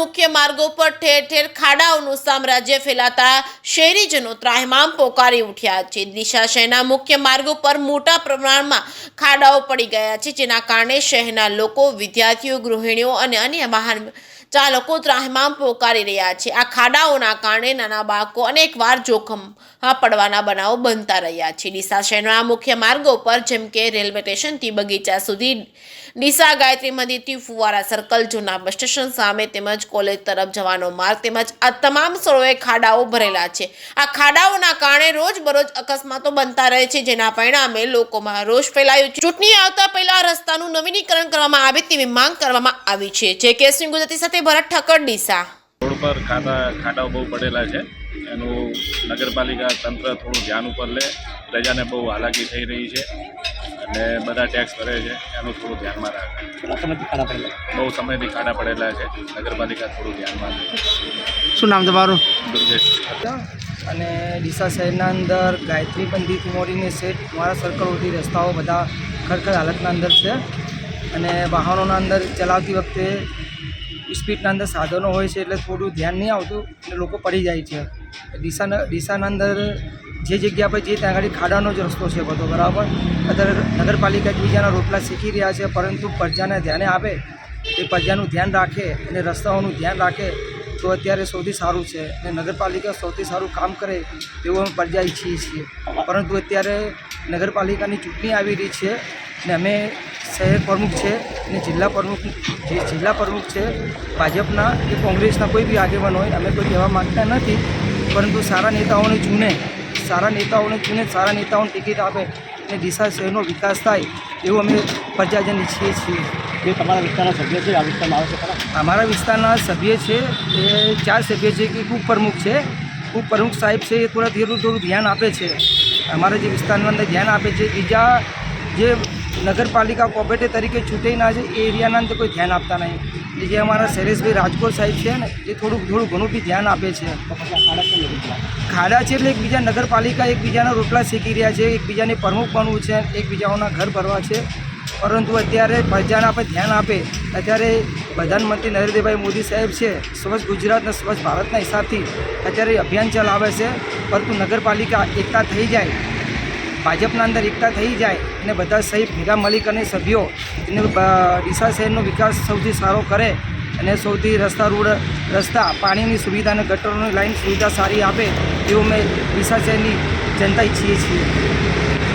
મુખ્ય માર્ગો પર ઠેર ઠેર ખાડાઓનું સામ્રાજ્ય ફેલાતા શહેરીજનો ત્રાહિમામ પોકારી ઉઠ્યા છે। ડીસા શહેરના મુખ્ય માર્ગો પર મોટા પ્રમાણમાં ખાડાઓ પડી ગયા છે, જેના કારણે શહેરના લોકો, વિદ્યાર્થીઓ, ગૃહિણીઓ અને અન્ય વાહન ચાલકો ત્રાહિમામ પોકારી રહ્યા છે। આ ખાડાઓના કારણે નાના બાળકો અનેકવાર જોખમમાં પડવાના બનાવો બનતા રહ્યા છે। ડીસા શહેરના મુખ્ય માર્ગો પર જેમ કે રેલવે સ્ટેશનથી બગીચા સુધી, ડીસા ગાયત્રી મંદિરથી ફુવારા સર્કલ, જૂના બસ સ્ટેશન સામે તેમજ કોલેજ તરફ જવાનો માર્ગ તેમજ આ તમામ સ્થળોએ ખાડાઓ ભરેલા છે। આ ખાડાઓના કારણે રોજબરોજ અકસ્માતો બનતા રહે છે, જેના પરિણામે લોકોમાં રોષ ફેલાયો છે। ચૂંટણી આવતા પહેલા રસ્તાનું નવીનીકરણ કરવામાં આવે તેવી માંગ કરવામાં આવી છે। જે કે સિંહ ગુજરાતી સાથે ભરત ઠક્કર, ડીસા। રોડ પર ખાડાઓ બહુ પડેલા છે, એનું નગરપાલિકા તંત્ર થોડું ધ્યાન ઉપર લે। પ્રજાને બહુ હાલાકી થઈ રહી છે અને બધા ટેક્સ ભરે છે, એનું થોડું ધ્યાનમાં રાખે। બહુ સમયથી ખાડા પડેલા છે, નગરપાલિકા થોડું ધ્યાનમાં લે। શું નામ તમારું? દુર્ગેશ। અને ડીસા શહેરના અંદર ગાયત્રી મંદિરથી મોડીને સેટ મારા સર્કલ સુધી રસ્તાઓ બધા ખરખર હાલતના અંદર છે અને વાહનોના અંદર ચલાવતી વખતે સ્પીડના અંદર સાધનો હોય છે એટલે થોડું ધ્યાન નહીં આવતું અને લોકો પડી જાય છે। ડીસાના અંદર જે જગ્યા પર જે ત્યાં આગળ ખાડાનો જ રસ્તો છે બધો બરાબર। અત્યારે નગરપાલિકા એકબીજાના રોટલા શીખી રહ્યા છે, પરંતુ પ્રજાને ધ્યાને આપે, એ પ્રજાનું ધ્યાન રાખે અને રસ્તાઓનું ધ્યાન રાખે તો અત્યારે સૌથી સારું છે અને નગરપાલિકા સૌથી સારું કામ કરે એવું અમે પ્રજા ઈચ્છીએ છીએ। પરંતુ અત્યારે નગરપાલિકાની ચૂંટણી આવી રહી છે અને અમે શહેર પ્રમુખ છે અને જિલ્લા પ્રમુખ છે ભાજપના કે કોંગ્રેસના કોઈ બી આગેવાન હોય, અમે કોઈ કહેવા માગતા નથી, પરંતુ સારા નેતાઓને ચૂને, સારા નેતાઓને ટિકિટ આપે અને ડીસા શહેરનો વિકાસ થાય એવું અમે પ્રજાજન ઈચ્છીએ છીએ। જે તમારા વિસ્તારના સભ્ય છે, આ વિસ્તારમાં આવે છે ખરા? અમારા વિસ્તારના સભ્ય છે એ 4 સભ્ય છે કે ઉપપ્રમુખ છે, ઉપપ્રમુખ સાહેબ છે એ થોડું ધ્યાન આપે છે, અમારા જે વિસ્તારના અંદર ધ્યાન આપે છે। બીજા જે નગરપાલિકા કોર્પોરેટર તરીકે ચૂંટાઈના છે એ એરિયાના અંદર કોઈ ધ્યાન આપતા નહીં। જે અમારા શૈલેષભાઈ રાજકોટ સાહેબ છે ને એ થોડું ઘણું બી ધ્યાન આપે છે। ખાડા છે એટલે એકબીજા નગરપાલિકા એકબીજાના રોટલા શીખી રહ્યા છે, એકબીજાને પ્રમુખ બનવું છે, એકબીજાઓના ઘર ભરવા છે, પરંતુ અત્યારે પ્રજાને આપણે ધ્યાન આપે। અત્યારે પ્રધાનમંત્રી નરેન્દ્રભાઈ મોદી સાહેબ છે સ્વચ્છ ગુજરાત અને સ્વચ્છ ભારતના હિસાબથી અત્યારે અભિયાન ચલાવે છે, પરંતુ નગરપાલિકા એકતા થઈ જાય, ભાજપના અંદર એકતા થઈ જાય અને બધા સહી ભેગા મળી અને સભ્યો એને ડીસા શહેરનો વિકાસ સૌથી સારો કરે અને સૌથી રસ્તા પાણીની સુવિધા અને ગટરોની લાઈન સુવિધા સારી આપે એવું અમે ડીસા શહેરની જનતા ઈચ્છીએ છીએ।